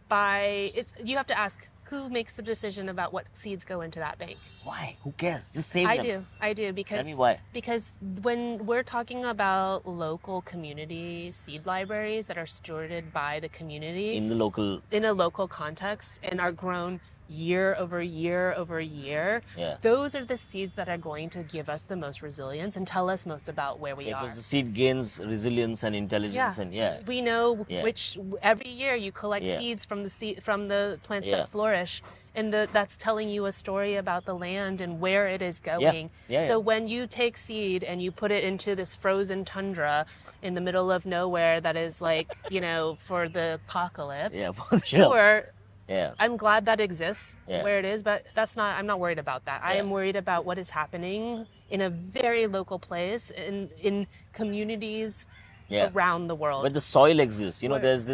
by. You have to ask who makes the decision about what seeds go into that bank. Why? Who cares? Just save them. I do because Tell me why. because when we're talking about local community seed libraries that are stewarded by the community In the local. in a local context and are grown year over year over year, Yeah. those are the seeds that are going to give us the most resilience and tell us most about where we are. Because the seed gains resilience and intelligence and yeah. We know Yeah. which every year you collect Yeah. seeds from the plants Yeah. that flourish, and that's telling you a story about the land and where it is going. Yeah, So yeah. when you take seed and you put it into this frozen tundra in the middle of nowhere that is for the apocalypse, Yeah, for sure. sure. Yeah. I'm glad that exists Yeah. where it is, but I'm not worried about that. I Yeah. am worried about what is happening in a very local place in communities Yeah. around the world. But the soil exists. Where- There's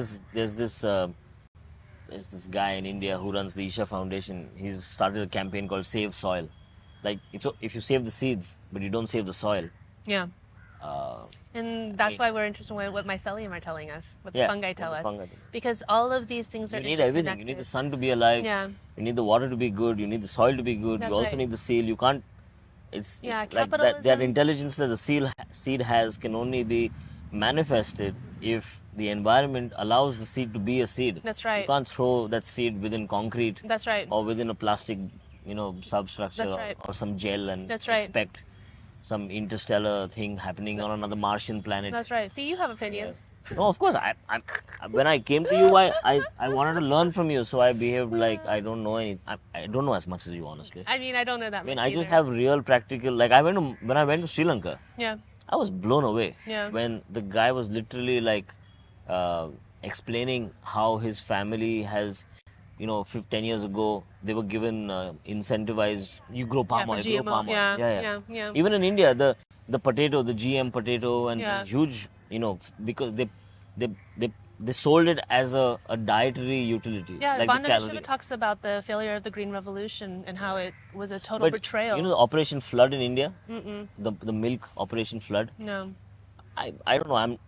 this guy in India who runs the Isha Foundation. He's started a campaign called Save Soil. like if you save the seeds, but you don't save the soil. Yeah. Uh, And that's why we're interested in what mycelium are telling us, what the Yeah, fungi what tell the us. fungi do. Because all of these things are You need everything. You need the sun to be alive. Yeah. You need the water to be good. You need the soil to be good. That's you also right. need the seal. You can't. It's Yeah, like that capitalism- intelligence that the seed has can only be manifested if the environment allows the seed to be a seed. That's right. You can't throw that seed within concrete That's right. or within a plastic, substructure That's right. or some gel and That's right. expect some interstellar thing happening on another Martian planet. That's right. See, you have opinions. No, of course. When I came to you, I wanted to learn from you, so I behaved like I don't know any. I don't know as much as you, honestly. I mean, I don't know that I mean, much I just either. have real practical. Like when I went to Sri Lanka, Yeah. I was blown away. Yeah. When the guy was literally like explaining how his family has, 10 years ago, they were given incentivized. You grow palm for oil, you grow GMO. palm oil. Yeah. Even in India, the potato, the GM potato, and Yeah. this huge, because they sold it as a dietary utility. Yeah, like Vandana the calorie. Shiva talks about the failure of the Green Revolution and how it was a total But betrayal. you know the Operation Flood in India, the milk Operation Flood. No. I don't know.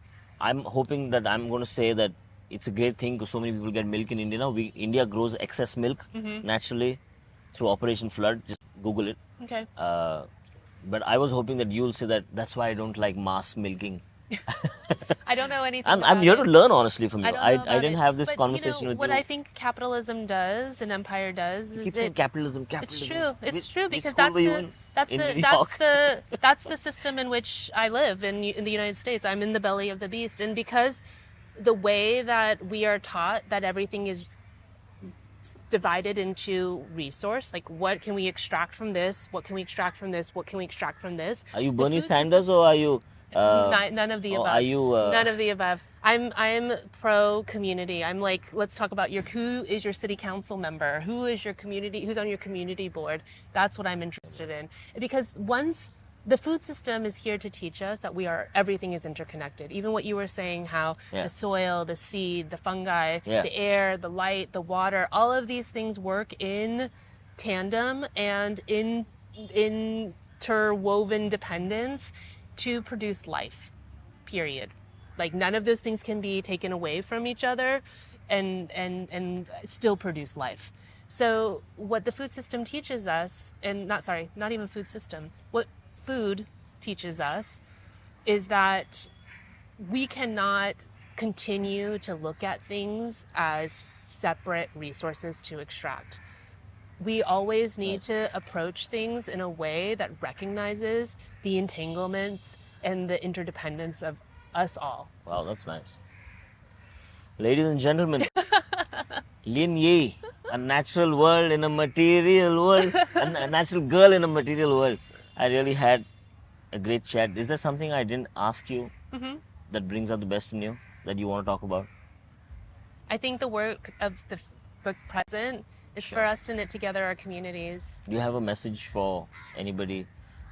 I'm hoping that I'm going to say that it's a great thing because so many people get milk in India now. India grows excess milk naturally through Operation Flood. Just Google it. Okay. But I was hoping that you'll say that that's why I don't like mass milking. I don't know anything. I'm about here it. to learn honestly from you. I don't know I about didn't it. have this But, conversation with what you. I think capitalism does and empire does Keep is saying it. capitalism. It's true. It's Which- true which because school that's were you the in? that's In the New that's York? the that's the system in which I live in the United States. I'm in the belly of the beast, and because the way that we are taught that everything is divided into resource, like what can we extract from this, what can we extract from this, what can we extract from this. Are you The Bernie food Sanders or are you? None of the or above. are you? None of the above. I'm pro community. I'm like, let's talk about who is your city council member? Who is your community? Who's on your community board? That's what I'm interested in. Because once the food system is here to teach us that everything is interconnected. Even what you were saying, how Yeah. the soil, the seed, the fungi, Yeah. the air, the light, the water, all of these things work in tandem and in interwoven dependence to produce life, period. Like none of those things can be taken away from each other and still produce life. So what the food system teaches us, and not even food system, what food teaches us is that we cannot continue to look at things as separate resources to extract. We always need to approach things in a way that recognizes the entanglements and the interdependence of us all. Wow, that's nice. Ladies and gentlemen, LinYee, a natural world in a material world, a natural girl in a material world. I really had a great chat. Is there something I didn't ask you that brings out the best in you that you want to talk about? I think the work of the book present is Sure. for us to knit together our communities. Do you have a message for anybody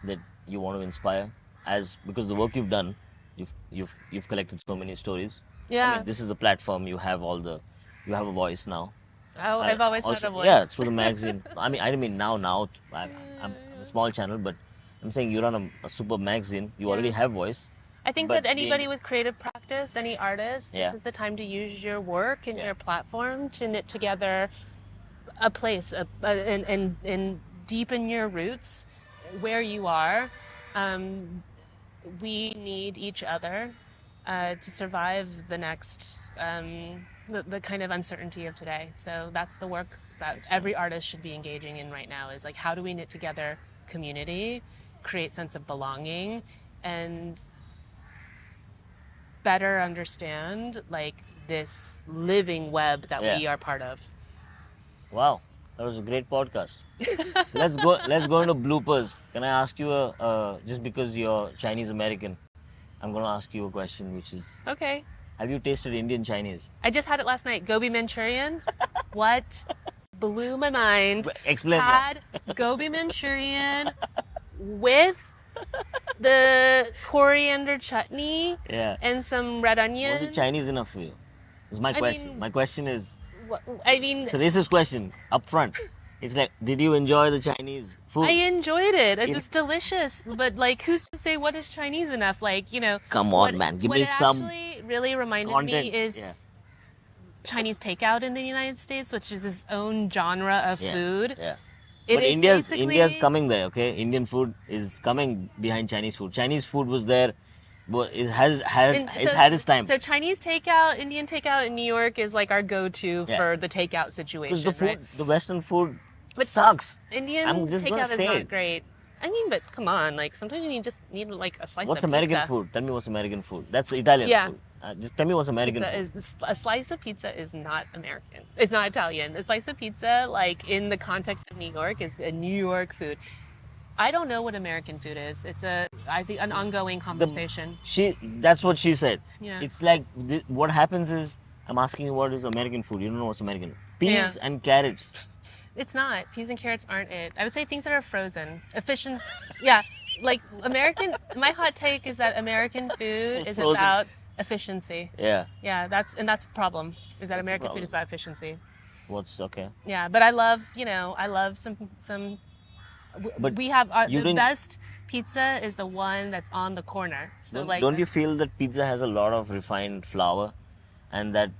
that you want to inspire? Because the work you've done, you've collected so many stories. Yeah. I mean, this is a platform. You have you have a voice now. Oh, I've always had a voice. Yeah, through the magazine. I mean now. I'm a small channel, but I'm saying you run a super magazine. You already have voice. I think But that anybody being- with creative practice, any artist, Yeah. this is the time to use your work and Yeah. your platform to knit together a place and deepen your roots where you are. We need each other to survive the next, the kind of uncertainty of today. So that's the work that every artist should be engaging in right now is like, how do we knit together community, create sense of belonging, and better understand like this living web that we Yeah. are part of. Wow, that was a great podcast. Let's go into bloopers. Can I ask you just because you're Chinese American, I'm gonna ask you a question, which is, Okay. have you tasted Indian Chinese? I just had it last night. Gobi Manchurian. What blew my mind. Explain that. Had gobi Manchurian with the coriander chutney Yeah. and some red onion. Was it Chinese enough for you? Is my I question. mean- My question is, I mean, it's a racist question up front. It's like, did you enjoy the Chinese food? I enjoyed it. It was delicious. But like, who's to say what is Chinese enough? Like, Come on, man. Give what me it some actually really reminded content. me is Yeah. Chinese takeout in the United States, which is its own genre of food. Yeah. It But is India's coming there, okay? Indian food is coming behind Chinese food. Chinese food was there, but it has had its time. So Chinese takeout, Indian takeout in New York is like our go-to for the takeout situation, Because the food, right? the Western food sucks. Indian I'm just gonna takeout is say not it. great. I mean, but come on, like sometimes you just need like a slice What's of American pizza. food? Tell me what's American food. That's Italian food. Just tell me what's American food. A slice of pizza is not American. It's not Italian. A slice of pizza, like in the context of New York, is a New York food. I don't know what American food is. It's I think an ongoing conversation. That's what she said. Yeah. It's like what happens is I'm asking you what is American food. You don't know what's American. Peas Yeah. and carrots. It's not. Peas and carrots aren't it. I would say things that are frozen. Efficient. Yeah. Like American, my hot take is that American food is Frozen. about efficiency. Yeah. Yeah, that's the problem, is that That's the American food problem. is about efficiency. What's okay? Yeah, but I love some But we have you the didn't- best pizza is the one that's on the corner. So Don't you feel that pizza has a lot of refined flour, and that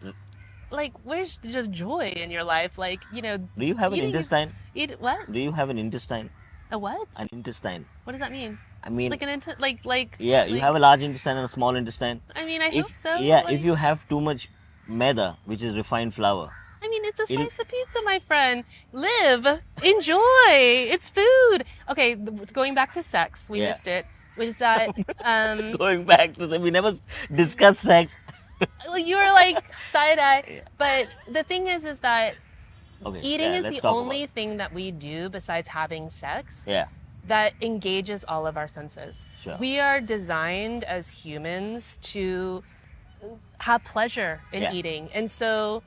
like where's just joy in your life? Like, do you have an eating is- intestine? What? Do you have an intestine? A what? An intestine. What does that mean? I mean, Like yeah, you have a large intestine and a small intestine. I mean, I hope so. Yeah, like- if you have too much maida, which is refined flour. I mean, it's a slice of pizza, my friend. Live, enjoy. It's food. Okay, going back to sex, we Yeah. missed it. Which is that Going back to we never discussed sex. well, you were like side eye. But the thing is that Okay, eating is let's the talk only about thing that we do besides having sex it. Yeah, that engages all of our senses. Sure. We are designed as humans to have pleasure in Yeah. eating. And so,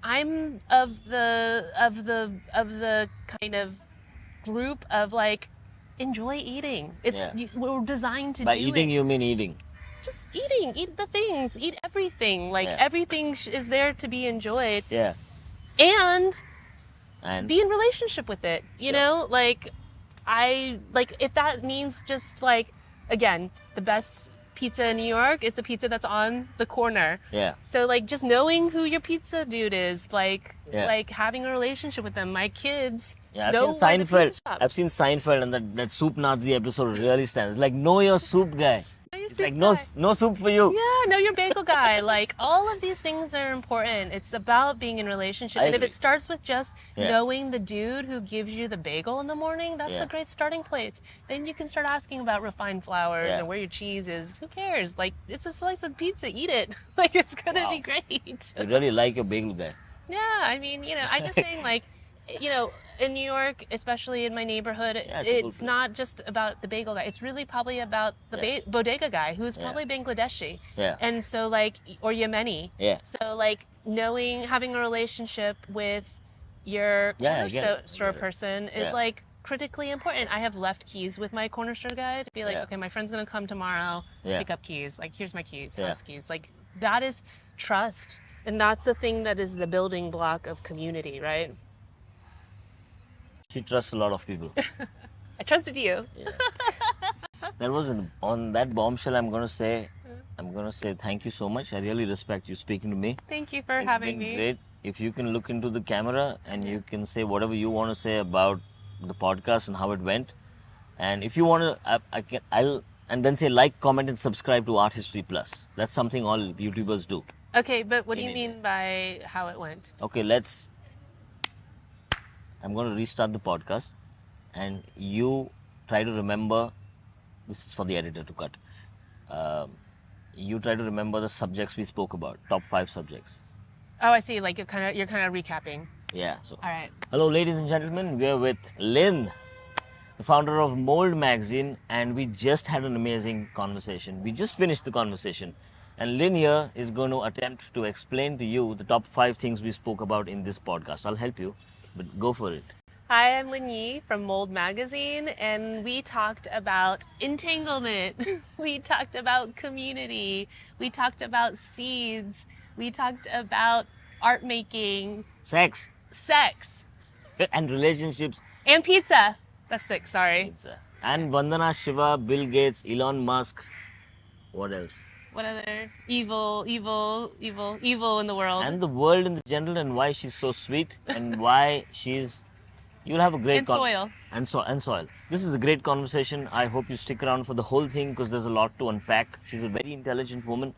I'm of the kind of group of like enjoy eating. We're designed to by do eating it. you mean eating. Just eat the things, eat everything. Like Yeah. everything is there to be enjoyed Yeah, and and be in relationship with it. You Sure. know, if that means just like, again, the best pizza in New York is the pizza that's on the corner. yeah, So like just knowing who your pizza dude is, Yeah. like having a relationship with them. My kids yeah. I've know seen where the Seinfeld. pizza shop. I've seen Seinfeld, and that soup Nazi episode really stands. Like, know your soup guy. Know your It's soup like guy. no soup for you. Yeah, know your bagel guy. Like all of these things are important. It's about being in relationship. I And if agree. it starts with just Yeah. knowing the dude who gives you the bagel in the morning, that's Yeah. a great starting place. Then you can start asking about refined flours Yeah. and where your cheese is. Who cares? Like it's a slice of pizza. Eat it. Like it's gonna be great. You really like your bagel guy. Yeah, I mean, I'm just saying, like, in New York, especially in my neighborhood, Yeah, it's a good it's place. not just about the bagel guy. It's really probably about the Yeah. bodega guy who's Yeah. probably Bangladeshi. Yeah. And so, like, or Yemeni. Yeah. So, like, having a relationship with your Yeah, I corner get it. I store get it. person is, Yeah. like, critically important. I have left keys with my corner store guy to be like, Yeah. okay, my friend's going to come tomorrow, Yeah. pick up keys. Like, here's my keys, Yeah. house keys. Like, that is trust. And that's the thing that is the building block of community, right? She trusts a lot of people. I trusted you. That was on that bombshell. I'm gonna say thank you so much. I really respect you speaking to me. Thank you for It's having been me. great. If you can look into the camera and you can say whatever you want to say about the podcast and how it went, and if you want to, I'll and then say like, comment, and subscribe to Art History Plus. That's something all YouTubers do. Okay, but what do In you India. mean by how it went? Okay, I'm going to restart the podcast, and you try to remember. This is for the editor to cut. You try to remember the subjects we spoke about, top 5 subjects. Oh, I see. Like you're kind of recapping. Yeah. So, All right. hello, ladies and gentlemen. We are with Lynn, the founder of Mold Magazine, and we just had an amazing conversation. We just finished the conversation, and Lynn here is going to attempt to explain to you the top 5 things we spoke about in this podcast. I'll help you, but go for it. Hi, I'm LinYee from Mold Magazine, and we talked about entanglement. We talked about community. We talked about seeds. We talked about art making, Sex. sex. and relationships. And pizza. That's 6, sorry. And Vandana Shiva, Bill Gates, Elon Musk. What else? What other evil in the world? And the world in general, and why she's so sweet, and why she's. You'll have a great And soil. And soil. This is a great conversation. I hope you stick around for the whole thing because there's a lot to unpack. She's a very intelligent woman,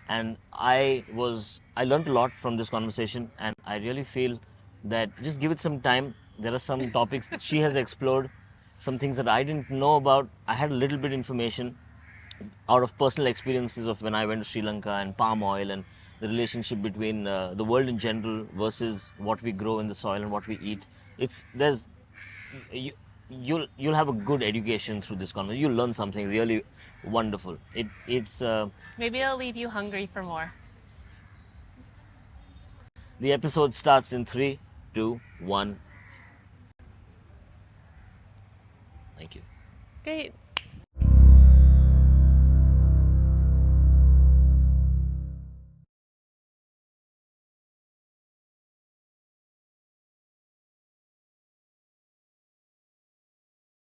and I learned a lot from this conversation, and I really feel that just give it some time. There are some topics that she has explored, some things that I didn't know about. I had a little bit information out of personal experiences of when I went to Sri Lanka and palm oil and the relationship between the world in general versus what we grow in the soil and what we eat. You'll have a good education through this conversation. You'll learn something really wonderful. It's Maybe it'll leave you hungry for more. The episode starts in 3, 2, 1. Thank you. Great.